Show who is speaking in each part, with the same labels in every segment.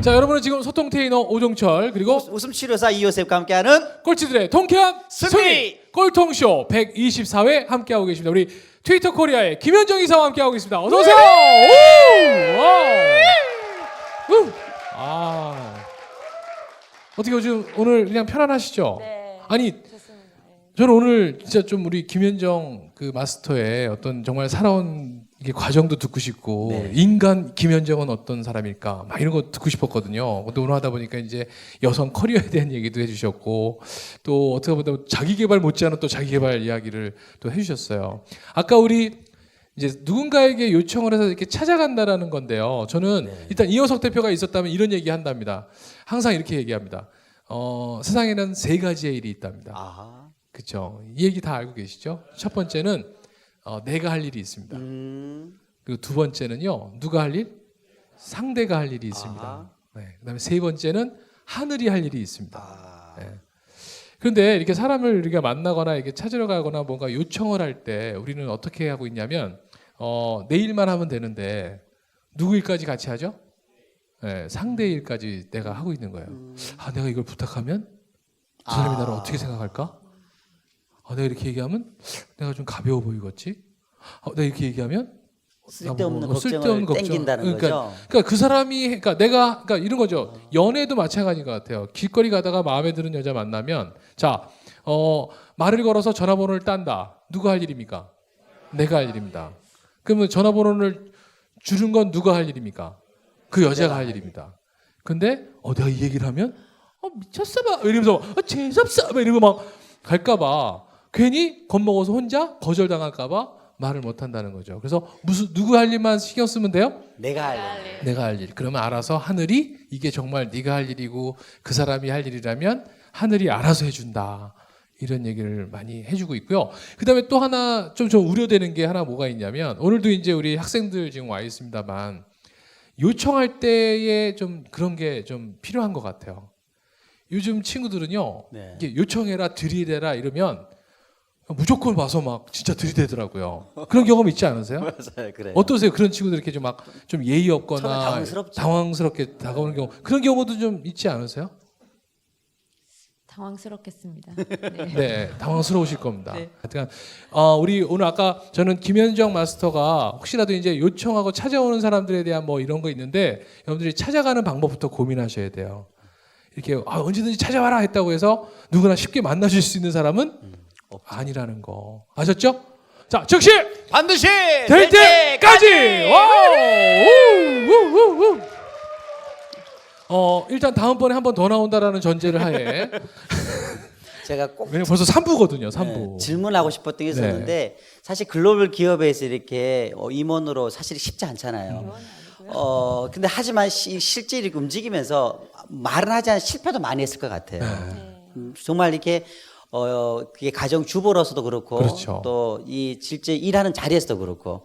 Speaker 1: 자, 여러분은 지금 소통 테이너 오종철 그리고
Speaker 2: 웃음 치료사 이요셉과 함께하는
Speaker 1: 꼴찌들의 통쾌한
Speaker 2: 승리!
Speaker 1: 승리 꼴통쇼 124회 함께하고 계십니다. 우리 트위터 코리아의 김현정 이사와 함께하고 있습니다. 어서 오세요. 오! 와우. 아. 어떻게 요즘 오늘 그냥 편안하시죠?
Speaker 3: 네.
Speaker 1: 아니,
Speaker 3: 좋습니다. 네.
Speaker 1: 저는 오늘 진짜 좀 우리 김현정 그 마스터의 어떤 정말 살아온 이게 과정도 듣고 싶고
Speaker 2: 네.
Speaker 1: 인간 김현정은 어떤 사람일까 막 이런 거 듣고 싶었거든요. 근데 오늘 하다 보니까 이제 여성 커리어에 대한 얘기도 해주셨고 또 어떻게 보면 자기 개발 못지않은 또 자기 개발 이야기를 또 해주셨어요. 아까 우리 이제 누군가에게 요청을 해서 이렇게 찾아간다라는 건데요. 저는
Speaker 2: 네.
Speaker 1: 일단 이호석 대표가 있었다면 이런 얘기 한답니다. 항상 이렇게 얘기합니다. 세상에는 세 가지의 일이 있답니다.
Speaker 2: 아하.
Speaker 1: 그렇죠. 이 얘기 다 알고 계시죠? 첫 번째는 내가 할 일이 있습니다. 그리고 두 번째는요. 누가 할 일? 상대가 할 일이 있습니다.
Speaker 2: 아하.
Speaker 1: 네. 그다음에 세 번째는 하늘이 할 일이 있습니다.
Speaker 2: 아.
Speaker 1: 네. 그런데 이렇게 사람을 우리가 만나거나 이렇게 찾으러 가거나 뭔가 요청을 할 때 우리는 어떻게 하고 있냐면 내 일만 하면 되는데 누구 일까지 같이 하죠? 네, 상대 일까지 내가 하고 있는 거예요. 아, 내가 이걸 부탁하면 저 사람이 나를 어떻게 생각할까? 내가 이렇게 얘기하면 내가 좀 가벼워 보이겠지? 내가 이렇게 얘기하면
Speaker 2: 쓸데없는
Speaker 1: 뭐
Speaker 2: 걱정을 땡긴다는 거죠.
Speaker 1: 그러니까 그 사람이 그러니까 이런 거죠. 연애도 마찬가지인 것 같아요. 길거리 가다가 마음에 드는 여자 만나면 자 말을 걸어서 전화번호를 딴다. 누가 할 일입니까? 내가 할 일입니다. 그러면 전화번호를 주는 건 누가 할 일입니까? 그 여자가 할 일입니다. 근데 내가 이 얘기를 하면 미쳤어 봐 이러면서 재수없어 막 이러고 막 갈까봐 괜히 겁먹어서 혼자 거절당할까봐 말을 못한다는 거죠. 그래서 누구 할 일만 신경 쓰면 돼요?
Speaker 2: 내가 할 일.
Speaker 1: 내가 할 일. 그러면 알아서 하늘이 이게 정말 네가 할 일이고 그 사람이 할 일이라면 하늘이 알아서 해준다. 이런 얘기를 많이 해주고 있고요. 그다음에 또 하나 좀 우려되는 게 하나 뭐가 있냐면 오늘도 이제 우리 학생들 지금 와 있습니다만 요청할 때에 좀 그런 게 좀 필요한 것 같아요. 요즘 친구들은요.
Speaker 2: 네.
Speaker 1: 이게 요청해라 들이대라 이러면 무조건 와서 막 진짜 들이대더라고요. 그런 경험 있지 않으세요?
Speaker 2: 맞아요, 그래요.
Speaker 1: 어떠세요? 그런 친구들 이렇게 좀 막 좀 예의
Speaker 2: 처음에
Speaker 1: 없거나
Speaker 2: 당황스럽죠.
Speaker 1: 당황스럽게 다가오는 경우 그런 경우도 좀 있지 않으세요?
Speaker 3: 당황스럽겠습니다. 네.
Speaker 1: 네, 당황스러우실 겁니다.
Speaker 3: 네.
Speaker 1: 하여튼 우리 오늘 아까 저는 김현정 마스터가 혹시라도 이제 요청하고 찾아오는 사람들에 대한 뭐 이런 거 있는데 여러분들이 찾아가는 방법부터 고민하셔야 돼요. 이렇게 언제든지 찾아와라 했다고 해서 누구나 쉽게 만나실 수 있는 사람은 아니라는 거 아셨죠? 자, 즉시
Speaker 2: 반드시
Speaker 1: 될 때까지. 와우! 일단 다음번에 한 번 더 나온다라는 전제를 하에
Speaker 2: 제가 꼭
Speaker 1: 왜냐면 벌써 3부거든요. 3부.
Speaker 2: 네, 질문하고 싶었던 게 있었는데 사실 글로벌 기업에서 이렇게 임원으로 사실 쉽지 않잖아요. 근데 하지만 실제 이렇게 움직이면서 말은 하지 않은 실패도 많이 했을 것 같아요. 정말 이렇게 그게 가정 주부로서도 그렇고
Speaker 1: 그렇죠.
Speaker 2: 또 이 실제 일하는 자리에서도 그렇고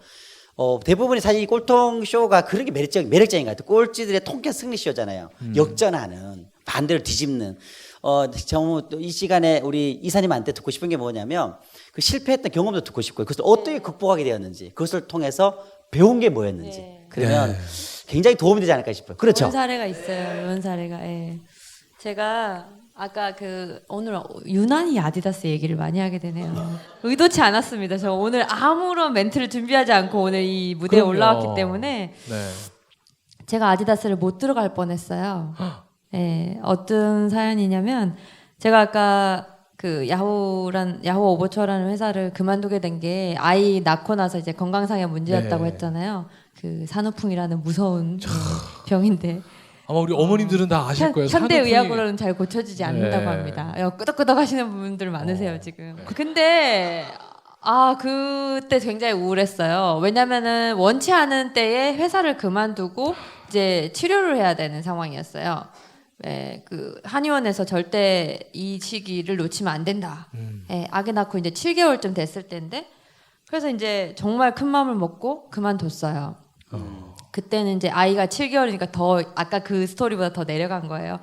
Speaker 2: 대부분이 사실 이 꼴통 쇼가 그런 게 매력적인 것 같아요. 꼴찌들의 통쾌 승리 쇼잖아요. 역전하는 반대로 뒤집는. 정말 이 시간에 우리 이사님한테 듣고 싶은 게 뭐냐면 그 실패했던 경험도 듣고 싶고요. 그것을 어떻게 극복하게 되었는지 그것을 통해서 배운 게 뭐였는지.
Speaker 3: 네.
Speaker 2: 그러면 굉장히 도움이 되지 않을까 싶어요. 그렇죠.
Speaker 3: 이런 사례가 있어요. 이런 사례가. 예. 제가 아까 오늘 유난히 아디다스 얘기를 많이 하게 되네요. 의도치 않았습니다. 저 오늘 아무런 멘트를 준비하지 않고 오늘 이 무대에
Speaker 1: 그럼요.
Speaker 3: 올라왔기 때문에
Speaker 1: 네.
Speaker 3: 제가 아디다스를 못 들어갈 뻔했어요. 예, 어떤 사연이냐면 제가 아까 그 야후 오버처라는 회사를 그만두게 된 게 아이 낳고 나서 이제 건강상의 문제였다고
Speaker 1: 네.
Speaker 3: 했잖아요. 그 산후풍이라는 무서운 병인데
Speaker 1: 아마 우리 어머님들은 다 아실 거예요.
Speaker 3: 현대
Speaker 1: 산후풍이-
Speaker 3: 의학으로는 잘 고쳐지지 않는다고
Speaker 1: 네.
Speaker 3: 합니다. 끄덕끄덕 하시는 분들 많으세요
Speaker 1: 어.
Speaker 3: 지금. 근데 그때 굉장히 우울했어요. 왜냐면은 원치 않은 때에 회사를 그만두고 이제 치료를 해야 되는 상황이었어요. 네, 그 한의원에서 절대 이 시기를 놓치면 안 된다. 네, 아기 낳고 이제 7개월쯤 됐을 때인데 그래서 이제 정말 큰 마음을 먹고 그만뒀어요. 그때는 이제 아이가 7개월이니까 더 아까 그 스토리보다 더 내려간 거예요.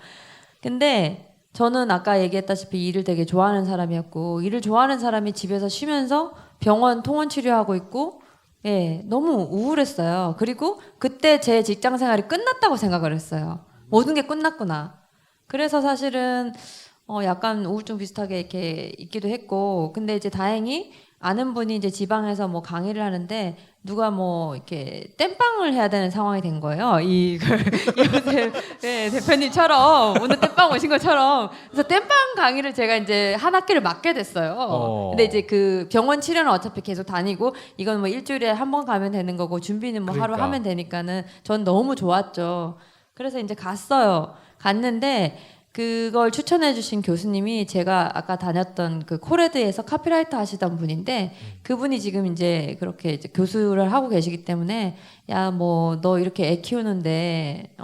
Speaker 3: 근데 저는 아까 얘기했다시피 일을 되게 좋아하는 사람이었고 일을 좋아하는 사람이 집에서 쉬면서 병원 통원 치료하고 있고 너무 우울했어요. 그리고 그때 제 직장 생활이 끝났다고 생각을 했어요. 모든 게 끝났구나. 그래서 사실은 약간 우울증 비슷하게 이렇게 있기도 했고, 근데 이제 다행히 아는 분이 이제 지방에서 뭐 강의를 하는데 누가 뭐 이렇게 땜빵을 해야 되는 상황이 된 거예요. 네, 대표님처럼 오늘 땜빵 오신 것처럼. 그래서 땜빵 강의를 제가 이제 한 학기를 맡게 됐어요. 근데 이제 그 병원 치료는 어차피 계속 다니고 이건 뭐 일주일에 한 번 가면 되는 거고 준비는 뭐 하루
Speaker 1: 그러니까.
Speaker 3: 하면 되니까는 전 너무 좋았죠. 그래서 이제 갔어요. 갔는데 그걸 추천해 주신 교수님이 제가 아까 다녔던 그 코레드에서 카피라이터 하시던 분인데 그분이 지금 이제 그렇게 이제 교수를 하고 계시기 때문에 야, 뭐 너 이렇게 애 키우는데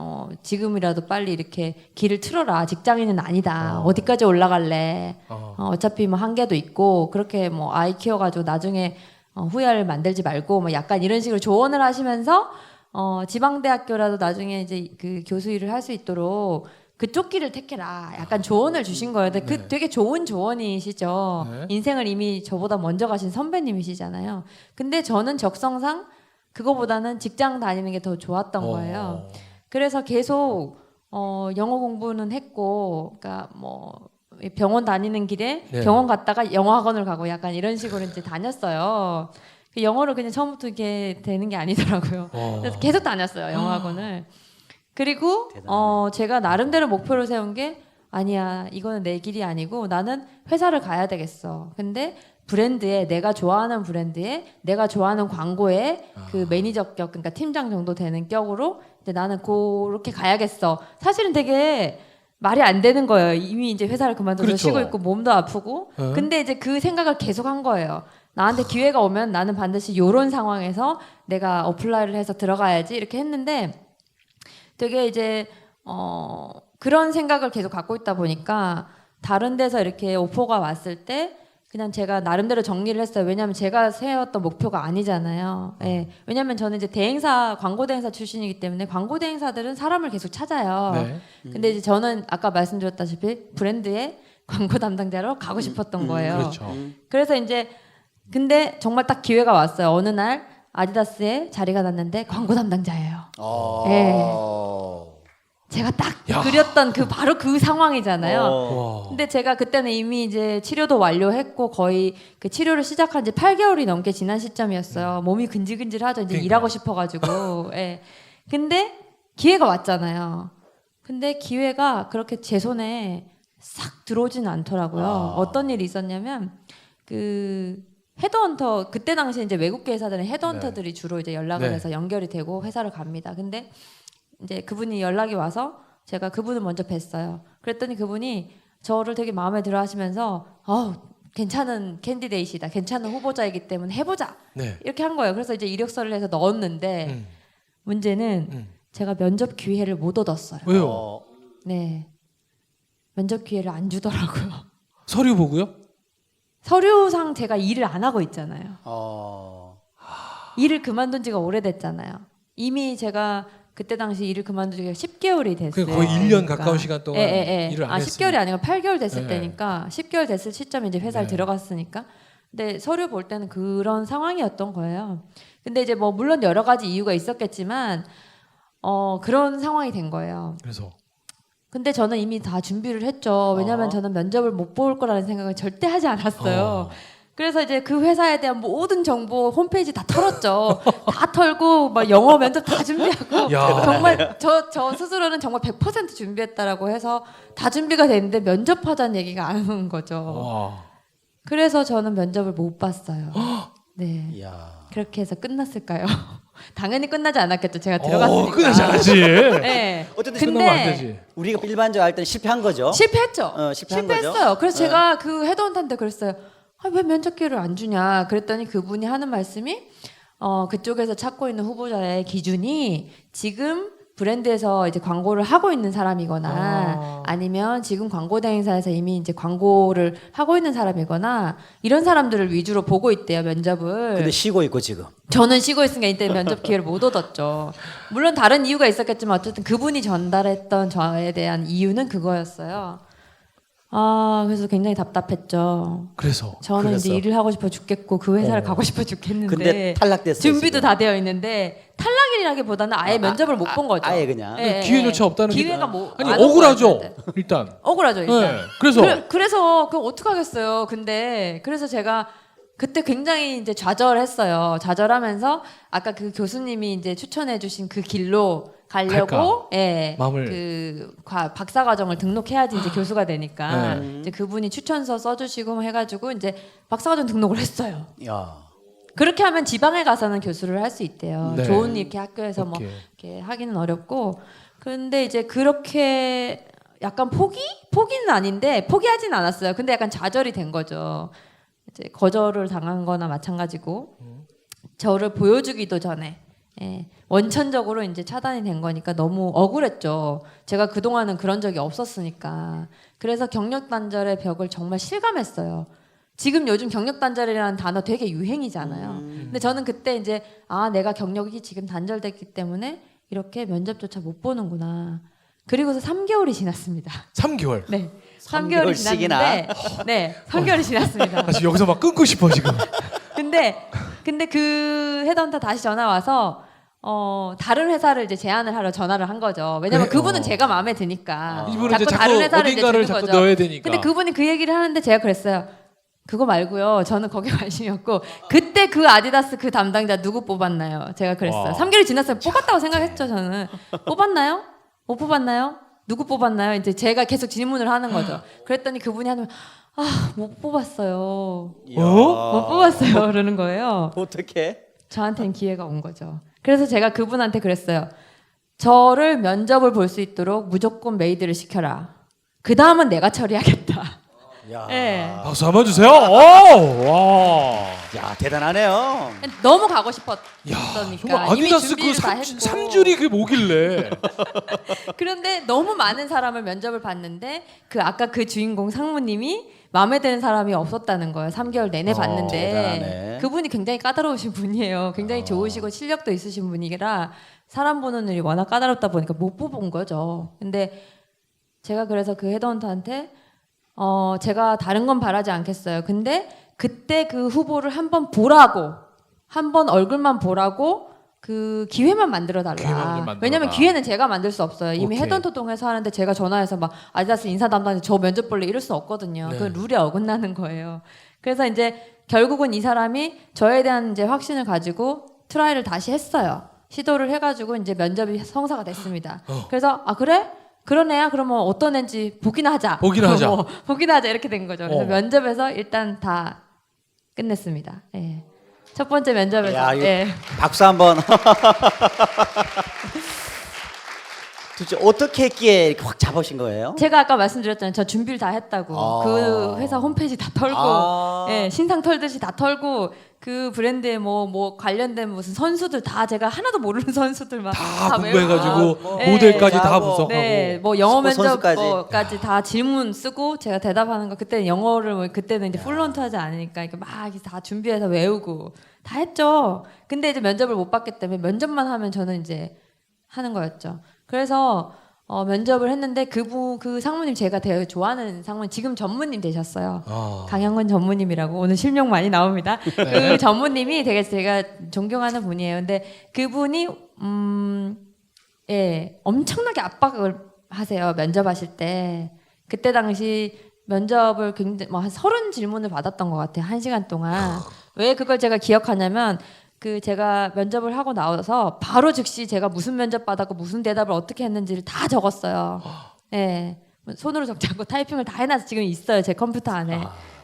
Speaker 3: 지금이라도 빨리 이렇게 길을 틀어라. 직장인은 아니다. 어디까지 올라갈래? 어차피 뭐 한계도 있고 그렇게 뭐 아이 키워가지고 나중에 후회를 만들지 말고 뭐 약간 이런 식으로 조언을 하시면서 지방대학교라도 나중에 이제 그 교수 일을 할 수 있도록 그쪽 길을 택해라. 약간 조언을 주신 거예요. 근데 그 되게 좋은 조언이시죠.
Speaker 1: 네.
Speaker 3: 인생을 이미 저보다 먼저 가신 선배님이시잖아요. 근데 저는 적성상 그거보다는 직장 다니는 게 더 좋았던 거예요. 그래서 계속 영어 공부는 했고, 그러니까 뭐 병원 다니는 길에
Speaker 1: 네.
Speaker 3: 병원 갔다가 영어 학원을 가고 약간 이런 식으로 이제 다녔어요. 그 영어를 그냥 처음부터 이렇게 되는 게 아니더라고요. 그래서 계속 다녔어요, 영어 학원을. 그리고 제가 나름대로 목표를 세운 게 아니야, 이거는 내 길이 아니고 나는 회사를 가야 되겠어. 근데 브랜드에 내가 좋아하는 브랜드에 내가 좋아하는 광고에 그 매니저격, 그러니까 팀장 정도 되는 격으로 이제 나는 그렇게 가야겠어. 사실은 되게 말이 안 되는 거예요. 이미 이제 회사를 그만둬서
Speaker 1: 그렇죠.
Speaker 3: 쉬고 있고 몸도 아프고.
Speaker 1: 네.
Speaker 3: 근데 이제 그 생각을 계속 한 거예요. 나한테 기회가 오면 나는 반드시 요런 상황에서 내가 어플라이를 해서 들어가야지 이렇게 했는데 되게 이제 그런 생각을 계속 갖고 있다 보니까 다른 데서 이렇게 오퍼가 왔을 때 그냥 제가 나름대로 정리를 했어요. 왜냐하면 제가 세웠던 목표가 아니잖아요. 예. 왜냐하면 저는 이제 대행사, 광고 대행사 출신이기 때문에 광고 대행사들은 사람을 계속 찾아요.
Speaker 1: 네.
Speaker 3: 근데 이제 저는 아까 말씀드렸다시피 브랜드의 광고 담당자로 가고 싶었던 거예요.
Speaker 1: 그렇죠.
Speaker 3: 그래서 이제 근데 정말 딱 기회가 왔어요. 어느 날 아디다스에 자리가 났는데 광고 담당자예요. 제가 딱
Speaker 1: 야.
Speaker 3: 그렸던 그 바로 그 상황이잖아요.
Speaker 1: 와.
Speaker 3: 근데 제가 그때는 이미 이제 치료도 완료했고 거의 그 치료를 시작한 지 8개월이 넘게 지난 시점이었어요. 몸이 근질근질하죠. 이제
Speaker 1: 그러니까.
Speaker 3: 일하고 싶어가지고. 예. 근데 기회가 왔잖아요. 근데 기회가 그렇게 제 손에 싹 들어오지는 않더라고요. 어떤 일이 있었냐면 그 헤드헌터 그때 당시에 이제 외국계 회사들은 헤드헌터들이 주로 이제 연락을
Speaker 1: 네.
Speaker 3: 해서 연결이 되고 회사를 갑니다. 근데 이제 그분이 연락이 와서 제가 그분을 먼저 뵀어요. 그랬더니 그분이 저를 되게 마음에 들어 하시면서 괜찮은 캔디데이시다. 괜찮은 후보자이기 때문에 해보자.
Speaker 1: 네.
Speaker 3: 이렇게 한 거예요. 그래서 이제 이력서를 해서 넣었는데 문제는 제가 면접 기회를 못 얻었어요.
Speaker 1: 왜요?
Speaker 3: 네. 면접 기회를 안 주더라고요.
Speaker 1: 서류 보고요?
Speaker 3: 서류상 제가 일을 안 하고 있잖아요. 일을 그만둔 지가 오래됐잖아요. 이미 제가 그때 당시 일을 그만둔 지가 10개월이 됐어요.
Speaker 1: 그 거의 1년 가까운 시간 동안
Speaker 3: 예.
Speaker 1: 일을 안 했어요.
Speaker 3: 10개월이 아니고 8개월 됐을
Speaker 1: 네.
Speaker 3: 때니까 10개월 됐을 시점에 이제 회사를
Speaker 1: 네.
Speaker 3: 들어갔으니까. 근데 서류 볼 때는 그런 상황이었던 거예요. 근데 이제 뭐 물론 여러 가지 이유가 있었겠지만 그런 상황이 된 거예요.
Speaker 1: 그래서
Speaker 3: 근데 저는 이미 다 준비를 했죠. 왜냐하면 저는 면접을 못 볼 거라는 생각을 절대 하지 않았어요. 그래서 이제 그 회사에 대한 모든 정보 홈페이지 다 털었죠. 다 털고 막 영어 면접 다 준비하고
Speaker 1: 야.
Speaker 3: 정말 저 스스로는 정말 100% 준비했다라고 해서 다 준비가 됐는데 면접하자는 얘기가 안 오는 거죠.
Speaker 1: 와.
Speaker 3: 그래서 저는 면접을 못 봤어요. 네.
Speaker 2: 이야.
Speaker 3: 그렇게 해서 끝났을까요? 당연히 끝나지 않았겠죠. 제가 들어갔으니까.
Speaker 1: 끝나지 않았지.
Speaker 3: 네.
Speaker 2: 어쨌든
Speaker 1: 끝나면 안 되지.
Speaker 2: 우리가 일반적으로 할 때는 실패한 거죠.
Speaker 3: 실패했죠.
Speaker 2: 실패한
Speaker 3: 실패했어요.
Speaker 2: 거죠?
Speaker 3: 그래서 제가 그 헤드헌터한테 그랬어요. 왜 면접 기회를 안 주냐. 그랬더니 그분이 하는 말씀이 그쪽에서 찾고 있는 후보자의 기준이 지금 브랜드에서 이제 광고를 하고 있는 사람이거나 아니면 지금 광고 대행사에서 이미 이제 광고를 하고 있는 사람이거나 이런 사람들을 위주로 보고 있대요, 면접을.
Speaker 2: 근데 쉬고 있고 지금.
Speaker 3: 저는 쉬고 있으니까 이때 면접 기회를 못 얻었죠. 물론 다른 이유가 있었겠지만 어쨌든 그분이 전달했던 저에 대한 이유는 그거였어요. 그래서 굉장히 답답했죠.
Speaker 1: 그래서
Speaker 3: 저는 이제
Speaker 2: 그래서?
Speaker 3: 일을 하고 싶어 죽겠고 그 회사를 가고 싶어 죽겠는데
Speaker 2: 근데 탈락됐어요.
Speaker 3: 준비도
Speaker 2: 지금.
Speaker 3: 다 되어 있는데 탈락이라기보다는 아예 면접을 못 본 거죠.
Speaker 2: 아예 그냥.
Speaker 1: 기회조차 없다는 게-
Speaker 3: 기회가 뭐
Speaker 1: 아니
Speaker 3: 안 온
Speaker 1: 억울하죠.
Speaker 3: 거였는데.
Speaker 1: 일단.
Speaker 3: 억울하죠 일단.
Speaker 1: 네. 그래서
Speaker 3: 그래서 그럼 어떡하겠어요. 근데 그래서 제가 그때 굉장히 이제 좌절했어요. 좌절하면서 아까 그 교수님이 이제 추천해주신 그 길로 가려고 예,
Speaker 1: 마음을-
Speaker 3: 그 박사 과정을 등록해야지 이제 교수가 되니까
Speaker 1: 네.
Speaker 3: 이제 그분이 추천서 써주시고 해가지고 이제 박사 과정 등록을 했어요.
Speaker 2: 야.
Speaker 3: 그렇게 하면 지방에 가서는 교수를 할 수 있대요.
Speaker 1: 네.
Speaker 3: 좋은 이렇게 학교에서 뭐
Speaker 1: 오케이.
Speaker 3: 이렇게 하기는 어렵고. 그런데 이제 그렇게 약간 포기는 아닌데 포기하진 않았어요. 근데 약간 좌절이 된 거죠. 이제 거절을 당한 거나 마찬가지고 저를 보여주기도 전에 원천적으로 이제 차단이 된 거니까 너무 억울했죠. 제가 그동안은 그런 적이 없었으니까. 그래서 경력 단절의 벽을 정말 실감했어요. 지금 요즘 경력 단절이라는 단어 되게 유행이잖아요. 근데 저는 그때 이제 내가 경력이 지금 단절됐기 때문에 이렇게 면접조차 못 보는구나. 그리고서 3개월이 지났습니다.
Speaker 1: 3개월.
Speaker 3: 네. 3개월이
Speaker 2: 3개월씩이나?
Speaker 3: 지났는데 네. 3개월이 지났습니다.
Speaker 1: 나 지금 여기서 막 끊고 싶어 지금.
Speaker 3: 근데 그 헤드헌터 다시 전화 와서 다른 회사를 이제 제안을 하러 전화를 한 거죠. 왜냐면
Speaker 1: 그래?
Speaker 3: 그분은 제가 마음에 드니까.
Speaker 1: 이분은 이제 자꾸
Speaker 3: 다른 회사를
Speaker 1: 어딘가를
Speaker 3: 이제 주는
Speaker 1: 자꾸
Speaker 3: 거죠.
Speaker 1: 넣어야 되니까.
Speaker 3: 근데 그분이 그 얘기를 하는데 제가 그랬어요. 그거 말고요. 저는 거기에 관심이 없고 그때 그 아디다스 그 담당자 누구 뽑았나요? 제가 그랬어요.
Speaker 1: 와.
Speaker 3: 3개월이 지났어요. 뽑았다고 생각했죠, 저는. 뽑았나요? 못 뽑았나요? 누구 뽑았나요? 이제 제가 계속 질문을 하는 거죠. 그랬더니 그분이 하면 못 뽑았어요. 못 뽑았어요. 그러는 거예요.
Speaker 2: 어떻게?
Speaker 3: 저한테는 기회가 온 거죠. 그래서 제가 그분한테 그랬어요. 저를 면접을 볼 수 있도록 무조건 메이드를 시켜라. 그 다음은 내가 처리하겠다.
Speaker 2: 야.
Speaker 3: 네.
Speaker 1: 박수 한번 주세요. 오! 와.
Speaker 2: 야, 대단하네요.
Speaker 3: 너무 가고
Speaker 1: 야,
Speaker 3: 싶었으니까
Speaker 1: 정말
Speaker 3: 이미
Speaker 1: 아디다스 그
Speaker 3: 준비를 다 했고.
Speaker 1: 3줄이 그게 뭐길래.
Speaker 3: 그런데 너무 많은 사람을 면접을 봤는데 그 아까 그 주인공 상무님이 마음에 드는 사람이 없었다는 거예요. 3개월 내내 봤는데
Speaker 2: 대단하네.
Speaker 3: 그분이 굉장히 까다로우신 분이에요. 굉장히 좋으시고 실력도 있으신 분이라 사람 보는 일이 워낙 까다롭다 보니까 못 뽑은 거죠. 근데 제가 그래서 그 헤드헌터한테 제가 다른 건 바라지 않겠어요. 근데 그때 그 후보를 한번 보라고 한번 얼굴만 보라고 그 기회만 만들어
Speaker 1: 기회만 좀
Speaker 3: 달라.
Speaker 1: 만들어라.
Speaker 3: 왜냐면 기회는 제가 만들 수 없어요. 이미
Speaker 1: 오케이.
Speaker 3: 헤드헌터 통해서 하는데 제가 전화해서 막 아디다스 인사 담당자 저 면접 볼래 이럴 수 없거든요.
Speaker 1: 네.
Speaker 3: 그 룰에 어긋나는 거예요. 그래서 이제 결국은 이 사람이 저에 대한 이제 확신을 가지고 트라이를 다시 했어요. 시도를 해가지고 이제 면접이 성사가 됐습니다. 그래서 그래? 그런 애야? 그러면 어떤 애인지 보기나 하자.
Speaker 1: 보기나 하자.
Speaker 3: 보기나 하자 이렇게 된 거죠. 그래서 면접에서 일단 다 끝냈습니다. 예. 첫 번째 면접에서.
Speaker 2: 야, 이거
Speaker 3: 예.
Speaker 2: 박수 한번. 도대체 어떻게 했기에 이렇게 확 잡으신 거예요?
Speaker 3: 제가 아까 말씀드렸잖아요. 저 준비를 다 했다고.
Speaker 2: 아.
Speaker 3: 그 회사 홈페이지 다 털고, 예, 신상 털듯이 다 털고, 그 브랜드에 뭐 관련된 무슨 선수들 다 제가 하나도 모르는 선수들만
Speaker 1: 다
Speaker 3: 외우고.
Speaker 1: 공부해가지고
Speaker 3: 네.
Speaker 1: 모델까지 다
Speaker 2: 하고.
Speaker 1: 분석하고.
Speaker 3: 네, 뭐 영어
Speaker 2: 스포츠 선수까지.
Speaker 3: 면접까지 다 질문 쓰고 제가 대답하는 거 그때 영어를 그때는 이제 플루언트하지 않으니까 이렇게 막 이렇게 다 준비해서 외우고 다 했죠. 근데 이제 면접을 못 봤기 때문에 면접만 하면 저는 이제 하는 거였죠. 그래서 면접을 했는데 그 상무님 제가 되게 좋아하는 상무님 지금 전무님 되셨어요. 강영근 전무님이라고 오늘 실명 많이 나옵니다.
Speaker 1: 네.
Speaker 3: 그 전무님이 되게 제가 존경하는 분이에요. 근데 그분이 예, 엄청나게 압박을 하세요. 면접하실 때. 그때 당시 면접을 굉장히 한 30 질문을 받았던 것 같아요. 1시간 동안. 왜 그걸 제가 기억하냐면 제가 면접을 하고 나와서 바로 즉시 제가 무슨 면접 받았고 무슨 대답을 어떻게 했는지를 다 적었어요. 예. 손으로 적지 않고 타이핑을 다 해놔서 지금 있어요. 제 컴퓨터 안에.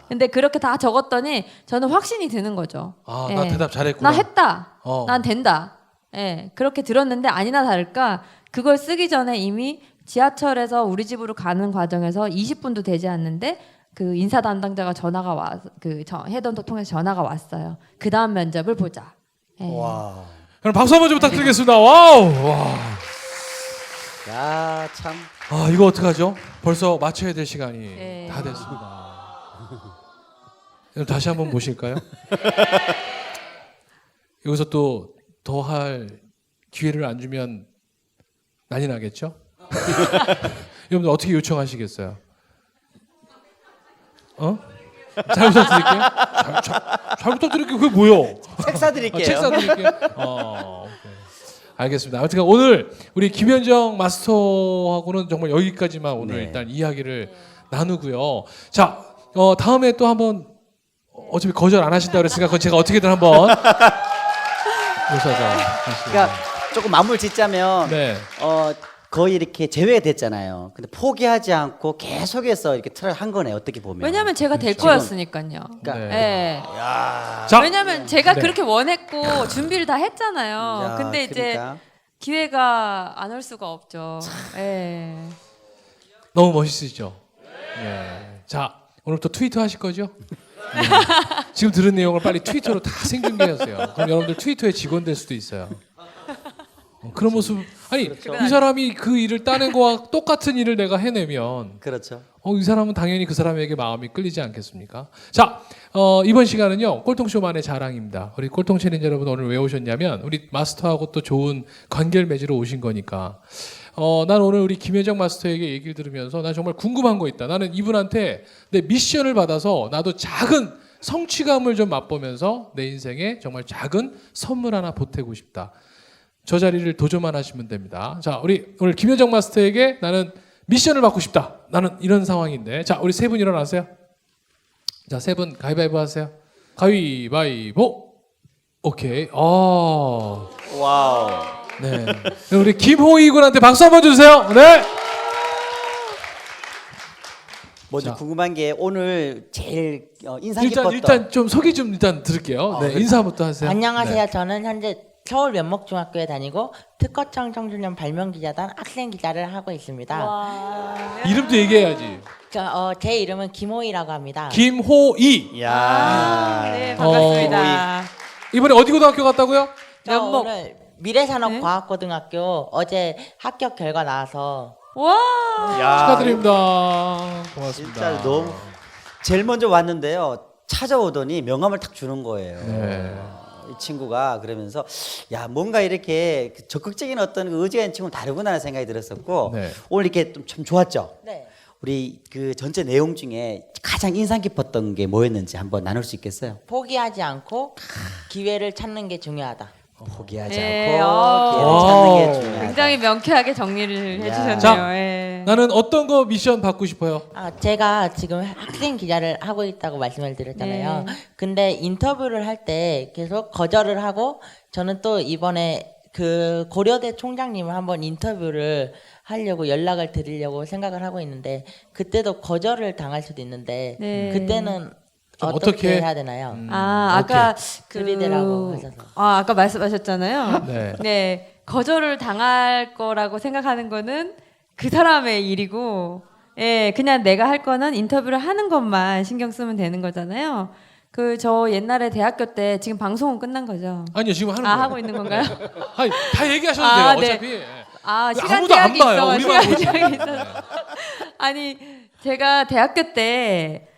Speaker 3: 근데 그렇게 다 적었더니 저는 확신이 드는 거죠.
Speaker 1: 나 대답 잘했구나.
Speaker 3: 나 했다.
Speaker 1: 어.
Speaker 3: 난 된다. 예. 그렇게 들었는데 아니나 다를까 그걸 쓰기 전에 이미 지하철에서 우리 집으로 가는 과정에서 20분도 되지 않는데 그 인사 담당자가 전화가 와, 헤드헌터 통해서 전화가 왔어요. 그 다음 면접을 보자. 예.
Speaker 2: 와.
Speaker 1: 그럼 박수 한번 좀 부탁드리겠습니다. 와우. 와.
Speaker 2: 야, 참.
Speaker 1: 이거 어떡하죠? 벌써 맞춰야 될 시간이
Speaker 3: 네.
Speaker 1: 다 됐습니다. 그럼 다시 한번 보실까요? 여기서 또 더 할 기회를 안 주면 난리 나겠죠? 여러분들 어떻게 요청하시겠어요? 어? 잘 부탁드릴게요. 잘 부탁드릴게요. 그게 뭐요?
Speaker 2: 책 사드릴게요.
Speaker 1: 책 사드릴게요. 오케이. 알겠습니다. 아무튼 오늘 우리 김현정 마스터하고는 정말 여기까지만 오늘
Speaker 2: 네.
Speaker 1: 일단 이야기를 나누고요. 자, 다음에 또 한번 어차피 거절 안 하신다 그랬으니까 그건 제가 어떻게든 한번 모셔서
Speaker 2: 그러니까 조금 마무리 짓자면
Speaker 1: 네.
Speaker 2: 거의 이렇게 제외가 됐잖아요. 근데 포기하지 않고 계속해서 이렇게 트라이 한 거네 어떻게 보면.
Speaker 3: 왜냐면 제가 될
Speaker 1: 그렇죠.
Speaker 3: 거였으니까요.
Speaker 2: 그러니까
Speaker 1: 네.
Speaker 3: 네.
Speaker 1: 자,
Speaker 3: 왜냐면 제가
Speaker 1: 네.
Speaker 3: 그렇게 원했고 준비를 다 했잖아요.
Speaker 2: 야,
Speaker 3: 근데 이제
Speaker 2: 그러니까.
Speaker 3: 기회가 안 올 수가 없죠. 예.
Speaker 1: 너무 멋있으시죠? 네. 자, 오늘부터 트위터 하실 거죠? 네. 지금 들은 내용을 빨리 트위터로 다 생중계하세요. 그럼 여러분들 트위터의 직원 될 수도 있어요. 그런 모습 아니 이 사람이 그 일을 따낸 거와 똑같은 일을 내가 해내면
Speaker 2: 그렇죠.
Speaker 1: 이 사람은 당연히 그 사람에게 마음이 끌리지 않겠습니까? 자, 이번 시간은요 꼴통쇼만의 자랑입니다. 우리 꼴통 챌린저 여러분 오늘 왜 오셨냐면 우리 마스터하고 또 좋은 관계를 맺으러 오신 거니까. 난 오늘 우리 김혜정 마스터에게 얘기를 들으면서 나 정말 궁금한 거 있다. 나는 이분한테 내 미션을 받아서 나도 작은 성취감을 좀 맛보면서 내 인생에 정말 작은 선물 하나 보태고 싶다. 저 자리를 도전만 하시면 됩니다. 자, 우리 오늘 김효정 마스터에게 나는 미션을 받고 싶다. 나는 이런 상황인데. 자, 우리 세 분 일어나세요. 자, 세 분 가위바위보 하세요. 가위바위보. 오케이.
Speaker 2: 와우.
Speaker 1: 네. 우리 김호희 군한테 박수 한번 주세요. 네.
Speaker 2: 먼저
Speaker 1: 자.
Speaker 2: 궁금한 게 오늘 제일 인상
Speaker 1: 일단
Speaker 2: 깊었던
Speaker 1: 일단 좀 소개 좀 일단 들을게요. 네, 인사부터 하세요.
Speaker 4: 안녕하세요.
Speaker 1: 네.
Speaker 4: 저는 현재 서울 면목중학교에 다니고 특허청 청소년 발명기자단 학생 기자를 하고 있습니다.
Speaker 1: 이름도 얘기해야지.
Speaker 4: 제 이름은 김호희라고 합니다.
Speaker 1: 김호희.
Speaker 2: 야.
Speaker 3: 네, 반갑습니다.
Speaker 1: 이번에 어디 고등학교 갔다고요?
Speaker 4: 저
Speaker 3: 면목.
Speaker 4: 오늘 미래산업과학고등학교 어제 합격 결과 나와서
Speaker 3: 와.
Speaker 2: 야.
Speaker 1: 축하드립니다. 고맙습니다.
Speaker 2: 진짜 너무 제일 먼저 왔는데요. 찾아오더니 명함을 탁 주는 거예요.
Speaker 1: 네.
Speaker 2: 이 친구가 그러면서 야 뭔가 이렇게 적극적인 어떤 의지가 있는 친구는 다르구나 생각이 들었었고
Speaker 1: 네.
Speaker 2: 오늘 이렇게 좀 참 좋았죠.
Speaker 4: 네.
Speaker 2: 우리 그 전체 내용 중에 가장 인상 깊었던 게 뭐였는지 한번 나눌 수 있겠어요?
Speaker 4: 포기하지 않고 기회를 찾는 게 중요하다.
Speaker 2: 포기하지
Speaker 3: 네,
Speaker 2: 않고 기회를 찾는 게
Speaker 1: 오.
Speaker 2: 중요하다.
Speaker 3: 굉장히 명쾌하게 정리를
Speaker 2: 야.
Speaker 3: 해주셨네요.
Speaker 1: 자,
Speaker 3: 예.
Speaker 1: 나는 어떤 거 미션 받고 싶어요?
Speaker 4: 제가 지금 학생 기자를 하고 있다고 말씀을 드렸잖아요.
Speaker 3: 네.
Speaker 4: 근데 인터뷰를 할 때 계속 거절을 하고 저는 또 이번에 그 고려대 총장님을 한번 인터뷰를 하려고 연락을 드리려고 생각을 하고 있는데 그때도 거절을 당할 수도 있는데
Speaker 3: 네.
Speaker 4: 그때는
Speaker 1: 좀
Speaker 4: 어떻게
Speaker 1: 어떻게?
Speaker 4: 해야 되나요?
Speaker 3: 아까
Speaker 4: 들이대라고 하셔서.
Speaker 3: 아까 말씀하셨잖아요.
Speaker 1: 네.
Speaker 3: 네, 거절을 당할 거라고 생각하는 거는 그 사람의 일이고, 예, 그냥 내가 할 거는 인터뷰를 하는 것만 신경 쓰면 되는 거잖아요. 저 옛날에 대학교 때 지금 방송은 끝난 거죠?
Speaker 1: 아니요, 지금 하는 거예요.
Speaker 3: 하고 있는 건가요?
Speaker 1: 아니, 다 얘기하셔도 돼요.
Speaker 3: 아, 네.
Speaker 1: 어차피.
Speaker 3: 시간
Speaker 1: 아무도 안
Speaker 3: 제약이
Speaker 1: 봐요.
Speaker 3: 있어.
Speaker 1: 우리만
Speaker 3: 시간
Speaker 1: 보지.
Speaker 3: 제약이 있어. 아니, 제가 대학교 때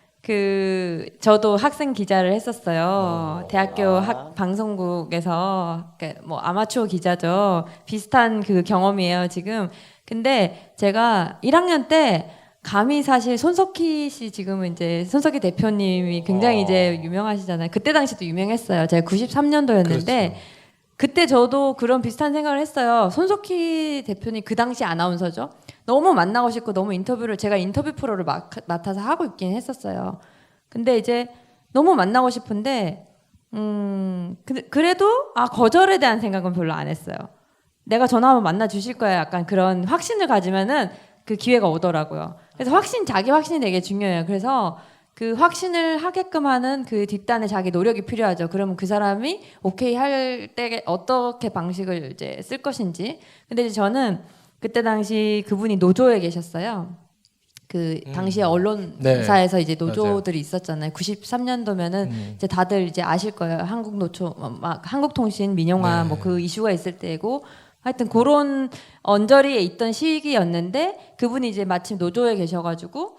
Speaker 3: 저도 학생 기자를 했었어요. 대학교 방송국에서 뭐 아마추어 기자죠. 비슷한 그 경험이에요, 지금. 근데 제가 1학년 때 감히 사실 손석희 씨 지금은 이제 손석희 대표님이 굉장히 이제 유명하시잖아요. 그때 당시도 유명했어요. 제가 93년도였는데
Speaker 1: 그렇죠.
Speaker 3: 그때 저도 그런 비슷한 생각을 했어요. 손석희 대표님 그 당시 아나운서죠. 너무 만나고 싶고 너무 제가 인터뷰 프로를 맡아서 하고 있긴 했었어요. 근데 이제 너무 만나고 싶은데 그래도 거절에 대한 생각은 별로 안 했어요. 내가 전화하면 만나 주실 거야. 약간 그런 확신을 가지면은 그 기회가 오더라고요. 그래서 자기 확신이 되게 중요해요. 그래서 그 확신을 하게끔 하는 그 뒷단에 자기 노력이 필요하죠. 그러면 그 사람이 오케이 할 때 어떻게 방식을 이제 쓸 것인지. 근데 이제 저는 그때 당시 그분이 노조에 계셨어요. 그 당시에 언론사에서 이제 노조들이 있었잖아요. 93년도면은 이제 다들 이제 아실 거예요. 한국노총, 막 한국통신, 민영화 뭐 그 이슈가 있을 때고 하여튼 그런 언저리에 있던 시기였는데 그분이 이제 마침 노조에 계셔가지고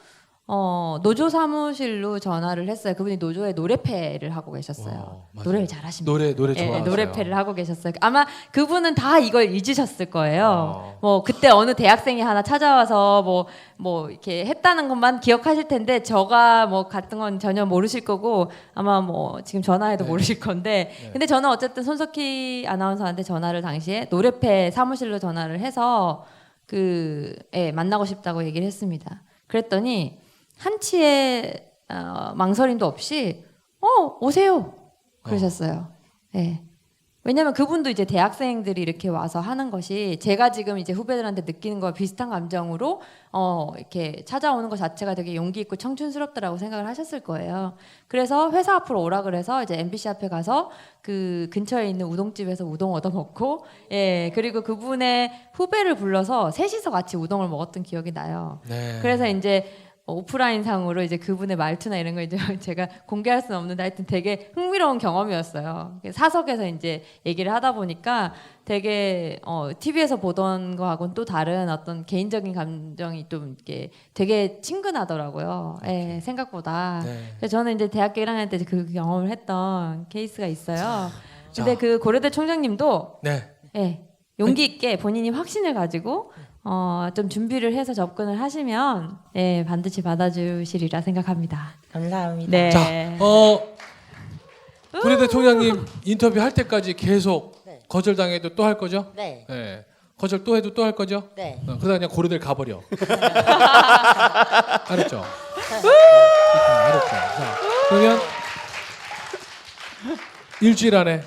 Speaker 3: 노조 사무실로 전화를 했어요. 그분이 노조의 노래패를 하고 계셨어요.
Speaker 1: 맞아요.
Speaker 3: 노래를 잘하십니다.
Speaker 1: 노래
Speaker 3: 예,
Speaker 1: 좋아하세요.
Speaker 3: 노래패를 하고 계셨어요. 아마 그분은 다 이걸 잊으셨을 거예요. 뭐 그때 어느 대학생이 하나 찾아와서 뭐 이렇게 했다는 것만 기억하실 텐데 저가 뭐 갔던 건 전혀 모르실 거고 아마 뭐 지금 전화해도
Speaker 1: 네.
Speaker 3: 모르실 건데 근데 저는 어쨌든 손석희 아나운서한테 전화를 당시에 노래패 사무실로 전화를 해서 만나고 싶다고 얘기를 했습니다. 그랬더니 한치의 망설임도 없이 오세요 그러셨어요. 예. 왜냐면 그분도 이제 대학생들이 이렇게 와서 하는 것이 제가 지금 이제 후배들한테 느끼는 거와 비슷한 감정으로 이렇게 찾아오는 것 자체가 되게 용기 있고 청춘스럽다라고 생각을 하셨을 거예요. 그래서 회사 앞으로 오라 그래서 이제 MBC 앞에 가서 그 근처에 있는 우동집에서 우동 얻어 먹고 그리고 그분의 후배를 불러서 셋이서 같이 우동을 먹었던 기억이 나요.
Speaker 1: 네.
Speaker 3: 그래서 이제 오프라인 상으로 이제 그분의 말투나 이런 거 이제 제가 공개할 수는 없는데 하여튼 되게 흥미로운 경험이었어요. 사석에서 이제 얘기를 하다 보니까 되게 TV에서 보던 거하고는 또 다른 어떤 개인적인 감정이 좀 이렇게 되게 친근하더라고요. 예, 생각보다.
Speaker 1: 네.
Speaker 3: 그래서 저는 이제 대학교 1학년 때 그 경험을 했던 케이스가 있어요. 근데
Speaker 1: 자.
Speaker 3: 그 고려대 총장님도
Speaker 1: 네.
Speaker 3: 용기 있게 본인이 확신을 가지고 좀 준비를 해서 접근을 하시면 반드시 받아주시리라 생각합니다.
Speaker 4: 감사합니다.
Speaker 3: 네.
Speaker 1: 자, 고려대 총장님 인터뷰 할 때까지 계속
Speaker 4: 네.
Speaker 1: 거절당해도 또 할 거죠?
Speaker 4: 네.
Speaker 1: 네. 거절 또 해도 또 할 거죠?
Speaker 4: 네.
Speaker 1: 그러다 그냥 고려대를 가버려. 알았죠? 알았죠? 자, 그러면 일주일 안에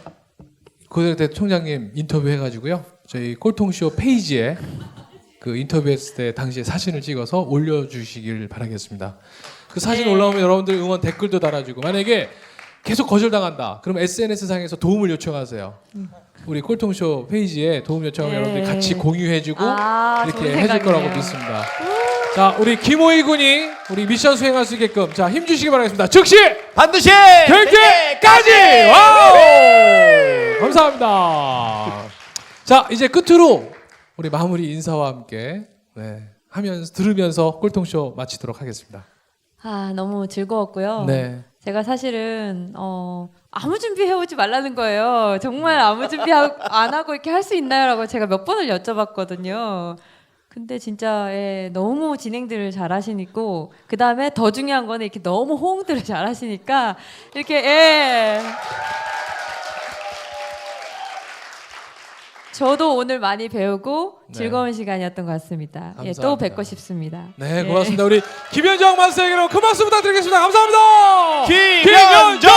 Speaker 1: 고려대 총장님 인터뷰 해가지고요. 저희 꼴통쇼 페이지에 그 인터뷰했을 때 당시에 사진을 찍어서 올려주시길 바라겠습니다. 그 사진 올라오면 여러분들 응원 댓글도 달아주고 만약에 계속 거절당한다. 그럼 SNS 상에서 도움을 요청하세요. 우리 꼴통쇼 페이지에 도움 요청하면 여러분들이 같이 공유해주고
Speaker 3: 좋은
Speaker 1: 이렇게 해줄 거라고
Speaker 3: 생각이네요.
Speaker 1: 믿습니다. 자, 우리 김호희 군이 우리 미션 수행할 수 있게끔 자, 힘 주시기 바라겠습니다. 즉시
Speaker 5: 반드시
Speaker 1: 될 때까지! 와우! 감사합니다. 자, 이제 끝으로 우리 마무리 인사와 함께 들으면서 꼴통쇼 마치도록 하겠습니다.
Speaker 3: 너무 즐거웠고요.
Speaker 1: 네.
Speaker 3: 제가 사실은 아무 준비 해오지 말라는 거예요. 정말 아무 준비 안 하고 이렇게 할 수 있나요라고 제가 몇 번을 여쭤봤거든요. 근데 진짜 너무 진행들을 잘하시고 그 다음에 더 중요한 거는 이렇게 너무 호응들을 잘하시니까 이렇게 저도 오늘 많이 배우고
Speaker 1: 네.
Speaker 3: 즐거운 시간이었던 것 같습니다. 또
Speaker 1: 감사합니다.
Speaker 3: 뵙고 싶습니다.
Speaker 1: 네, 고맙습니다. 우리 김현정 만세에게로 큰 박수 부탁드리겠습니다. 감사합니다.
Speaker 5: 김현정